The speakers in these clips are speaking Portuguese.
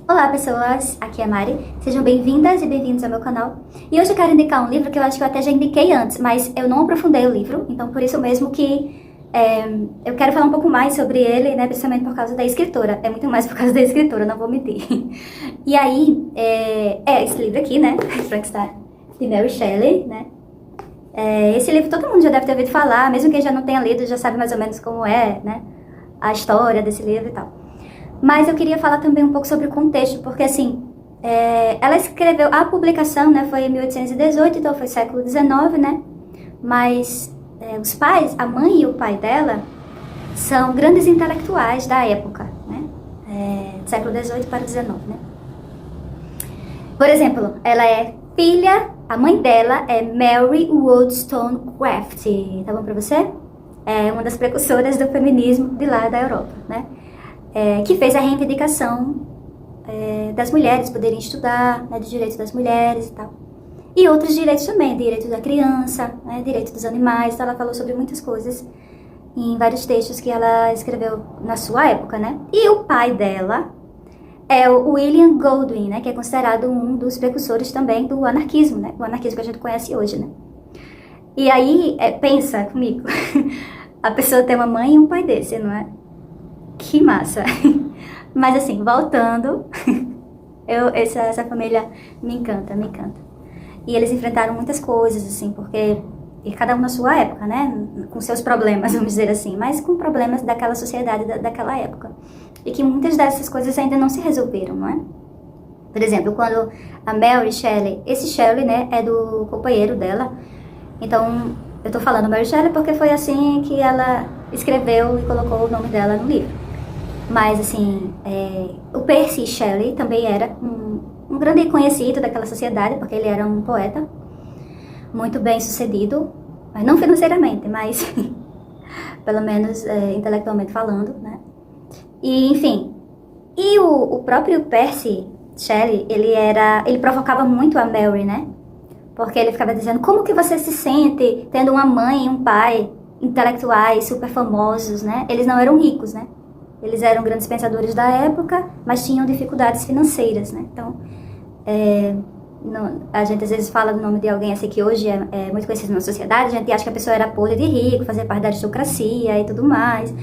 Olá pessoas, aqui é a Mari, sejam bem-vindas e bem-vindos ao meu canal. E hoje eu quero indicar um livro que eu acho que eu até já indiquei antes, mas eu não aprofundei o livro, então por isso mesmo que eu quero falar um pouco mais sobre ele, né, principalmente por causa da escritora. É muito mais por causa da escritora, não vou mentir. E aí, esse livro aqui, né, Frankenstein, de Mary Shelley, né. Esse livro todo mundo já deve ter ouvido falar, mesmo quem já não tenha lido já sabe mais ou menos como é, né, a história desse livro e tal. Mas eu queria falar também um pouco sobre o contexto, porque assim, ela escreveu, a publicação, né, foi em 1818, então foi século XIX, né, mas os pais, a mãe e o pai dela, são grandes intelectuais da época, né, do século XVIII para XIX, né. Por exemplo, ela é filha, a mãe dela é Mary Wollstonecraft, tá bom pra você? É uma das precursoras do feminismo de lá da Europa, né. Que fez a reivindicação das mulheres poderem estudar, né, dos direitos das mulheres e tal. E outros direitos também, direito da criança, né, direito dos animais, então ela falou sobre muitas coisas em vários textos que ela escreveu na sua época, né. E o pai dela é o William Golding, né, que é considerado um dos precursores também do anarquismo, né, o anarquismo que a gente conhece hoje, né. E aí, pensa comigo, a pessoa tem uma mãe e um pai desse, não é? Que massa! Mas assim, voltando, essa família me encanta, me encanta. E eles enfrentaram muitas coisas, assim, porque e cada um na sua época, né? Com seus problemas, vamos dizer assim, mas com problemas daquela sociedade, daquela época. E que muitas dessas coisas ainda não se resolveram, não é? Por exemplo, quando a Mary Shelley, esse Shelley, né, é do companheiro dela. Então, eu tô falando Mary Shelley porque foi assim que ela escreveu e colocou o nome dela no livro. Mas, assim, o Percy Shelley também era um grande conhecido daquela sociedade, porque ele era um poeta muito bem sucedido, mas não financeiramente, mas pelo menos intelectualmente falando, né? E, enfim, e o próprio Percy Shelley, ele provocava muito a Mary, né? Porque ele ficava dizendo, como que você se sente tendo uma mãe e um pai intelectuais super famosos, né? Eles não eram ricos, né? Eles eram grandes pensadores da época, mas tinham dificuldades financeiras, né? Então, a gente às vezes fala do nome de alguém assim que hoje é muito conhecido na sociedade, a gente acha que a pessoa era podre de rico, fazia parte da aristocracia e tudo mais,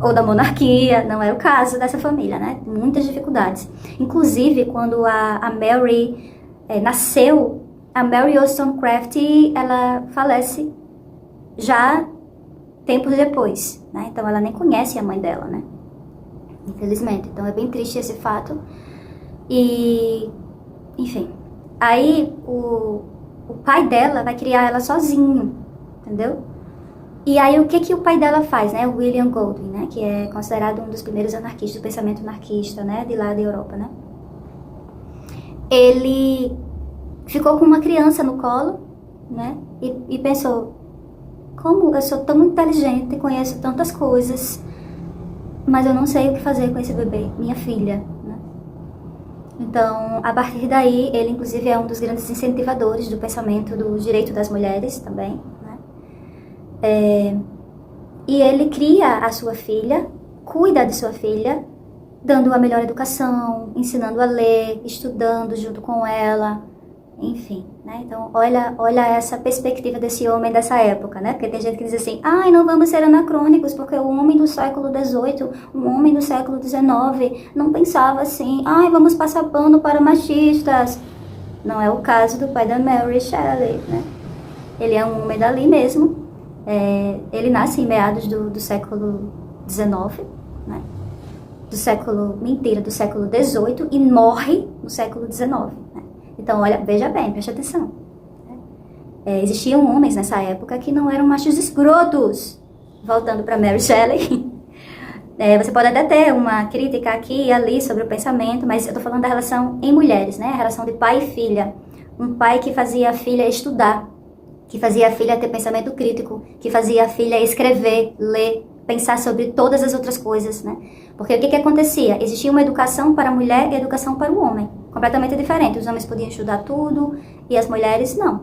ou da monarquia. Não é o caso dessa família, né? Muitas dificuldades. Inclusive, quando a Mary nasceu, a Mary Wollstonecraft, ela falece já tempos depois, né? Então ela nem conhece a mãe dela, né? Infelizmente. Então é bem triste esse fato. E, enfim. Aí o pai dela vai criar ela sozinho, entendeu? E aí o que o pai dela faz, né? O William Golding, né? Que é considerado um dos primeiros anarquistas, do pensamento anarquista, né? De lá da Europa, né? Ele ficou com uma criança no colo, né? E pensou, como eu sou tão inteligente, conheço tantas coisas, mas eu não sei o que fazer com esse bebê, minha filha, né? Então, a partir daí, ele inclusive é um dos grandes incentivadores do pensamento do direito das mulheres também, né? E ele cria a sua filha, cuida de sua filha, dando a melhor educação, ensinando a ler, estudando junto com ela, enfim, né? Então, olha essa perspectiva desse homem dessa época, né? Porque tem gente que diz assim, ai, não vamos ser anacrônicos, porque o homem do século XVIII, o homem do século XIX, não pensava assim, ai, vamos passar pano para machistas. Não é o caso do pai da Mary Shelley, né? Ele é um homem dali mesmo. Ele nasce em meados do século XIX, né? Do século XVIII e morre no século XIX, né? Então, olha, veja bem, preste atenção. Existiam homens nessa época que não eram machos escrotos. Voltando para Mary Shelley. Você pode até ter uma crítica aqui e ali sobre o pensamento, mas eu estou falando da relação em mulheres, né? A relação de pai e filha. Um pai que fazia a filha estudar, que fazia a filha ter pensamento crítico, que fazia a filha escrever, ler, pensar sobre todas as outras coisas, né? Porque o que acontecia? Existia uma educação para a mulher e educação para o homem, completamente diferente. Os homens podiam estudar tudo e as mulheres não.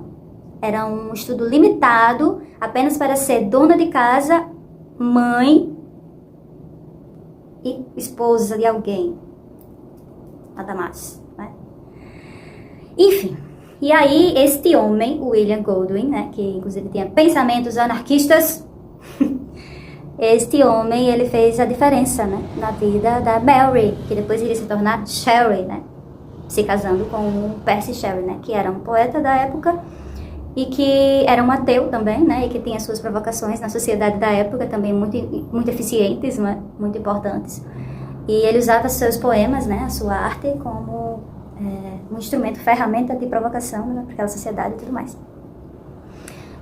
Era um estudo limitado apenas para ser dona de casa, mãe e esposa de alguém. nada mais, né? Enfim, e aí este homem, o William Golding, né, que inclusive tinha pensamentos anarquistas, este homem, ele fez a diferença, né, na vida da Mary, que depois iria se tornar Shelley, né, se casando com o Percy Shelley, né, que era um poeta da época e que era um ateu também, né, e que tinha suas provocações na sociedade da época também muito eficientes, né, muito importantes. E ele usava seus poemas, né, a sua arte como um instrumento, ferramenta de provocação, né, para aquela sociedade e tudo mais.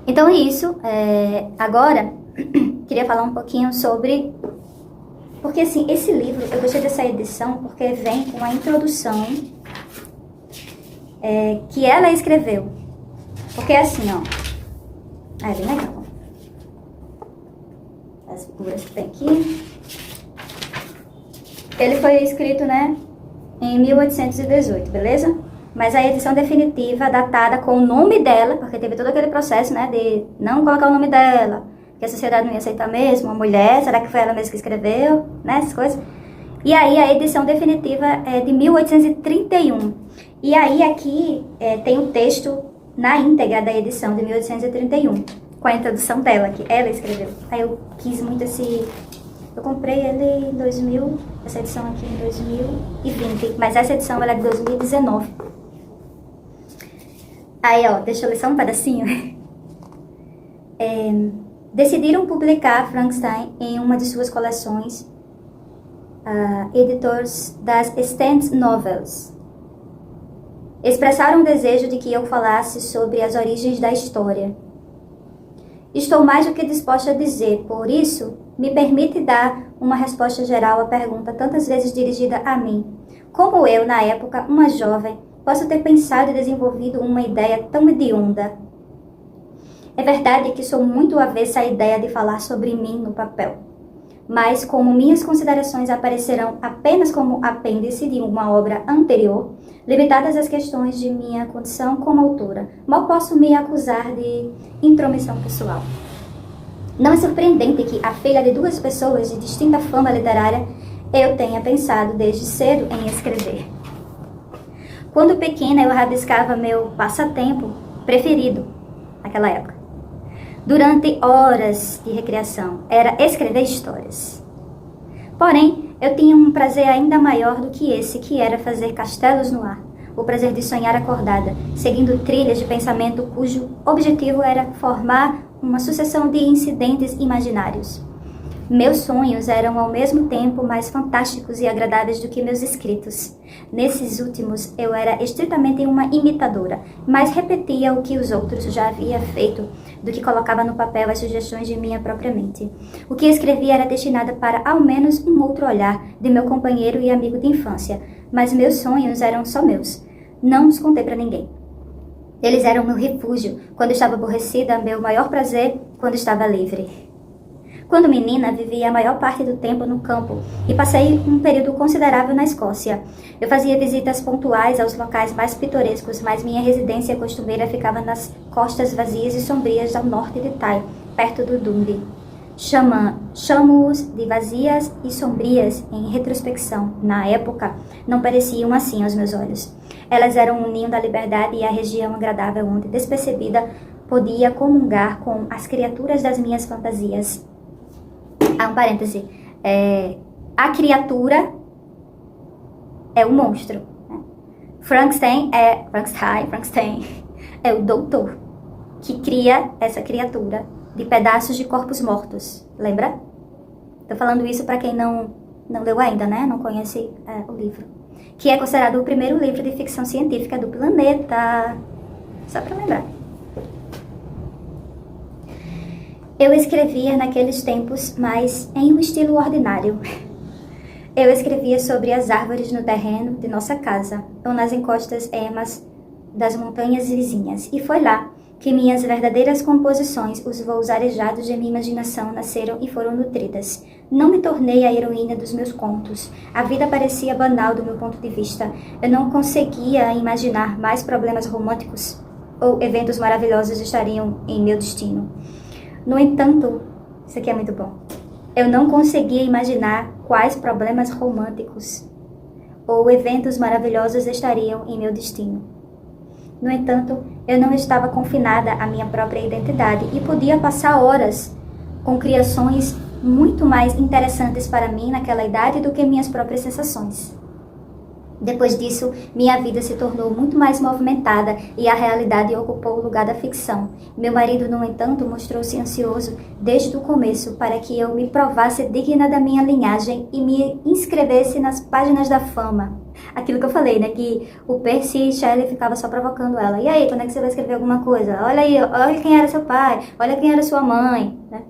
Então é isso. Agora, queria falar um pouquinho sobre... Porque, assim, esse livro, eu gostei dessa edição porque vem com a introdução que ela escreveu. Porque, assim, ó... É bem legal. As figuras que tem aqui. Ele foi escrito, né, em 1818, beleza? Mas a edição definitiva, datada com o nome dela, porque teve todo aquele processo, né, de não colocar o nome dela, que a sociedade não ia aceitar mesmo, a mulher, será que foi ela mesma que escreveu, né, essas coisas. E aí a edição definitiva é de 1831. E aí aqui tem o texto na íntegra da edição de 1831, com a introdução dela, que ela escreveu. Aí eu quis muito esse... Eu comprei ele em 2000, essa edição aqui em 2020, mas essa edição ela é de 2019. Aí, ó, deixa eu ler só um pedacinho. Decidiram publicar Frankenstein em uma de suas coleções, editores das Stand Novels. Expressaram o desejo de que eu falasse sobre as origens da história. Estou mais do que disposta a dizer, por isso, me permite dar uma resposta geral à pergunta tantas vezes dirigida a mim. Como eu, na época, uma jovem, posso ter pensado e desenvolvido uma ideia tão hedionda? É verdade que sou muito avessa à ideia de falar sobre mim no papel. Mas, como minhas considerações aparecerão apenas como apêndice de uma obra anterior, limitadas às questões de minha condição como autora, mal posso me acusar de intromissão pessoal. Não é surpreendente que, a filha de duas pessoas de distinta fama literária, eu tenha pensado desde cedo em escrever. Quando pequena, eu rabiscava meu passatempo preferido naquela época. Durante horas de recreação, era escrever histórias. Porém, eu tinha um prazer ainda maior do que esse, que era fazer castelos no ar. O prazer de sonhar acordada, seguindo trilhas de pensamento cujo objetivo era formar uma sucessão de incidentes imaginários. Meus sonhos eram ao mesmo tempo mais fantásticos e agradáveis do que meus escritos. Nesses últimos, eu era estritamente uma imitadora, mas repetia o que os outros já haviam feito, do que colocava no papel as sugestões de minha própria mente. O que escrevia era destinado para ao menos um outro olhar de meu companheiro e amigo de infância, mas meus sonhos eram só meus. Não os contei para ninguém. Eles eram meu refúgio quando estava aborrecida, meu maior prazer quando estava livre. Quando menina, vivia a maior parte do tempo no campo e passei um período considerável na Escócia. Eu fazia visitas pontuais aos locais mais pitorescos, mas minha residência costumeira ficava nas costas vazias e sombrias ao norte de Tay, perto do Dundee. Chamo-os de vazias e sombrias em retrospecção. Na época, não pareciam assim aos meus olhos. Elas eram um ninho da liberdade e a região agradável onde, despercebida, podia comungar com as criaturas das minhas fantasias. Um parêntese, a criatura é o monstro, né? Frankenstein é o doutor que cria essa criatura de pedaços de corpos mortos, lembra? Tô falando isso para quem não leu ainda, né? Não conhece o livro, que é considerado o primeiro livro de ficção científica do planeta, só para lembrar. Eu escrevia naqueles tempos, mas em um estilo ordinário. Eu escrevia sobre as árvores no terreno de nossa casa, ou nas encostas ermas das montanhas vizinhas. E foi lá que minhas verdadeiras composições, os voos arejados de minha imaginação, nasceram e foram nutridas. Não me tornei a heroína dos meus contos. A vida parecia banal do meu ponto de vista. Eu não conseguia imaginar mais problemas românticos ou eventos maravilhosos estariam em meu destino. No entanto, isso aqui é muito bom, eu não conseguia imaginar quais problemas românticos ou eventos maravilhosos estariam em meu destino. No entanto, eu não estava confinada à minha própria identidade e podia passar horas com criações muito mais interessantes para mim naquela idade do que minhas próprias sensações. Depois disso, minha vida se tornou muito mais movimentada e a realidade ocupou o lugar da ficção. Meu marido, no entanto, mostrou-se ansioso desde o começo para que eu me provasse digna da minha linhagem e me inscrevesse nas páginas da fama. Aquilo que eu falei, né? Que o Percy Shelley ficava só provocando ela. E aí, quando é que você vai escrever alguma coisa? Olha aí, olha quem era seu pai, olha quem era sua mãe, né?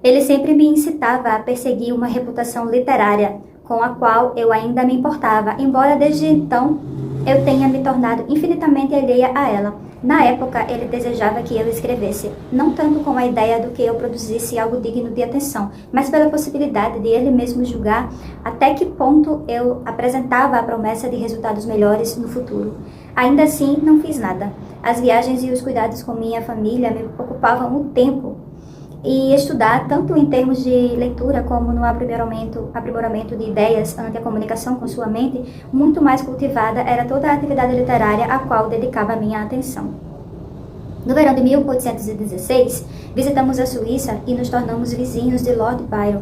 Ele sempre me incitava a perseguir uma reputação literária com a qual eu ainda me importava, embora desde então eu tenha me tornado infinitamente alheia a ela. Na época, ele desejava que eu escrevesse, não tanto com a ideia do que eu produzisse algo digno de atenção, mas pela possibilidade de ele mesmo julgar até que ponto eu apresentava a promessa de resultados melhores no futuro. Ainda assim, não fiz nada. As viagens e os cuidados com minha família me ocupavam o tempo. E estudar, tanto em termos de leitura como no aprimoramento de ideias ante a comunicação com sua mente, muito mais cultivada era toda a atividade literária a qual dedicava minha atenção. No verão de 1816, visitamos a Suíça e nos tornamos vizinhos de Lord Byron.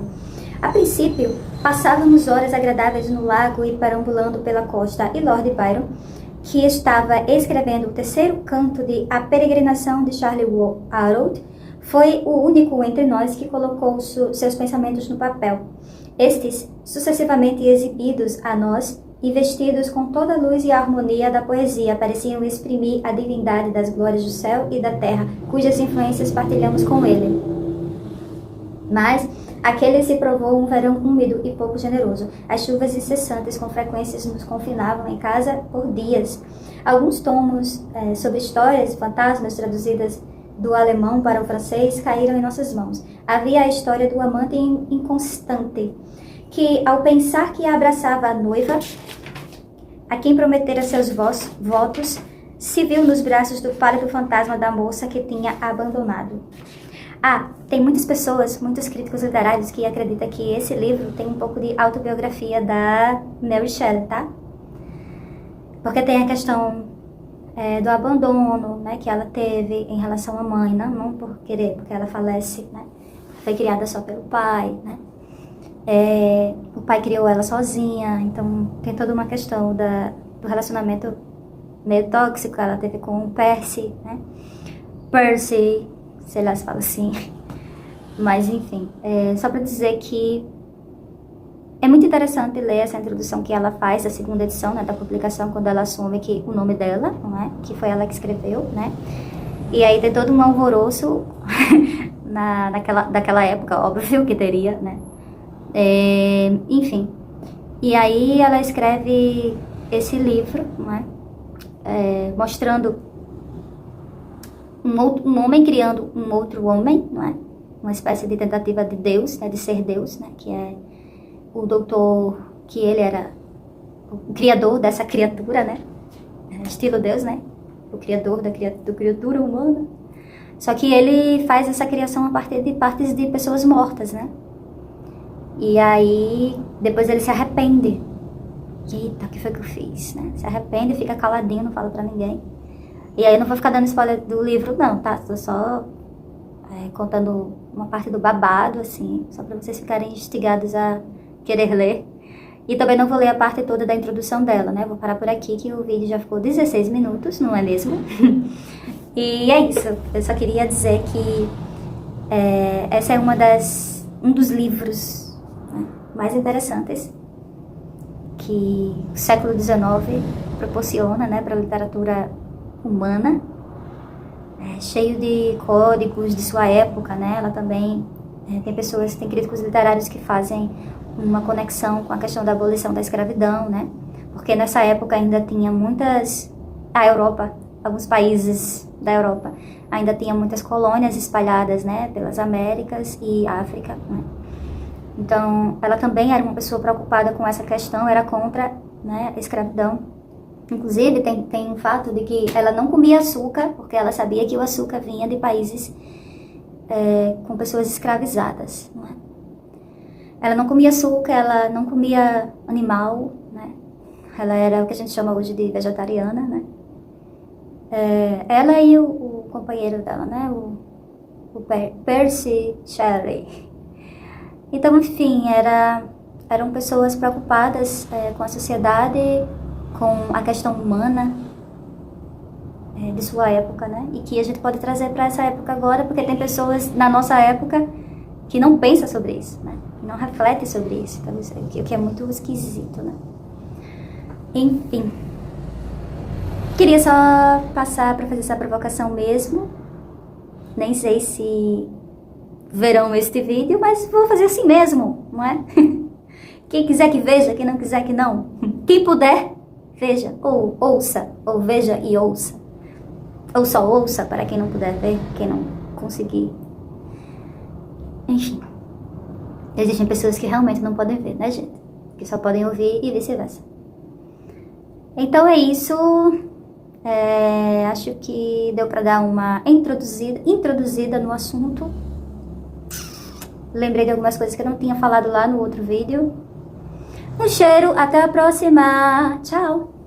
A princípio, passávamos horas agradáveis no lago e perambulando pela costa, e Lord Byron, que estava escrevendo o terceiro canto de A Peregrinação de Charles Harold, foi o único entre nós que colocou seus pensamentos no papel. Estes, sucessivamente exibidos a nós e vestidos com toda a luz e a harmonia da poesia, pareciam exprimir a divindade das glórias do céu e da terra, cujas influências partilhamos com ele. Mas aquele se provou um verão úmido e pouco generoso. As chuvas incessantes com frequências nos confinavam em casa por dias. Alguns tomos sobre histórias e fantasmas traduzidas do alemão para o francês caíram em nossas mãos. Havia a história do amante inconstante, que, ao pensar que abraçava a noiva, a quem prometera seus votos, se viu nos braços do pálido fantasma da moça que tinha abandonado. Tem muitas pessoas, muitos críticos literários que acreditam que esse livro tem um pouco de autobiografia da Mary Shelley, tá? Porque tem a questão do abandono, né, que ela teve em relação à mãe, não por querer, porque ela falece, né? Foi criada só pelo pai, né? O pai criou ela sozinha, então tem toda uma questão do relacionamento meio tóxico que ela teve com o Percy, né? Percy, sei lá se fala assim. Mas enfim, só para dizer que é muito interessante ler essa introdução que ela faz, a segunda edição, né, da publicação, quando ela assume que o nome dela, não é? Que foi ela que escreveu, né? E aí tem todo um alvoroço daquela época, óbvio que teria, né? Enfim, e aí ela escreve esse livro, não é? Mostrando um homem criando um outro homem, não é? Uma espécie de tentativa de Deus, né, de ser Deus, né? Que é o doutor, que ele era o criador dessa criatura, né? Estilo Deus, né? O criador da criatura humana. Só que ele faz essa criação a partir de partes de pessoas mortas, né? E aí, depois ele se arrepende. Eita, o que foi que eu fiz, né? Se arrepende, fica caladinho, não fala pra ninguém. E aí eu não vou ficar dando spoiler do livro, não, tá? Tô só contando uma parte do babado, assim, só pra vocês ficarem instigados a querer ler. E também não vou ler a parte toda da introdução dela, né? Vou parar por aqui, que o vídeo já ficou 16 minutos, não é mesmo? E é isso. Eu só queria dizer que essa é um dos livros, né, mais interessantes que o século XIX proporciona, né, para a literatura humana, cheio de códigos de sua época, né? Ela também tem críticos literários que fazem uma conexão com a questão da abolição da escravidão, né? Porque nessa época ainda tinha alguns países da Europa, ainda tinha muitas colônias espalhadas, né, pelas Américas e África, né? Então, ela também era uma pessoa preocupada com essa questão, era contra, né, a escravidão. Inclusive, tem um fato de que ela não comia açúcar, porque ela sabia que o açúcar vinha de países com pessoas escravizadas, não é? Ela não comia açúcar, ela não comia animal, né? Ela era o que a gente chama hoje de vegetariana, né? Ela e o companheiro dela, né? O Percy Shelley. Então, enfim, eram pessoas preocupadas com a sociedade, com a questão humana de sua época, né? E que a gente pode trazer para essa época agora, porque tem pessoas na nossa época que não pensam sobre isso, né? Não refletem sobre isso, então, o que é muito esquisito, né? Enfim. Queria só passar para fazer essa provocação mesmo. Nem sei se verão este vídeo, mas vou fazer assim mesmo, não é? Quem quiser que veja, quem não quiser que não. Quem puder, veja, ou ouça, ou veja e ouça. Ou só ouça para quem não puder ver, quem não conseguir. Enfim. Existem pessoas que realmente não podem ver, né, gente? Que só podem ouvir e vice-versa. Então é isso. Acho que deu para dar uma introduzida no assunto. Lembrei de algumas coisas que eu não tinha falado lá no outro vídeo. Um cheiro, até a próxima. Tchau!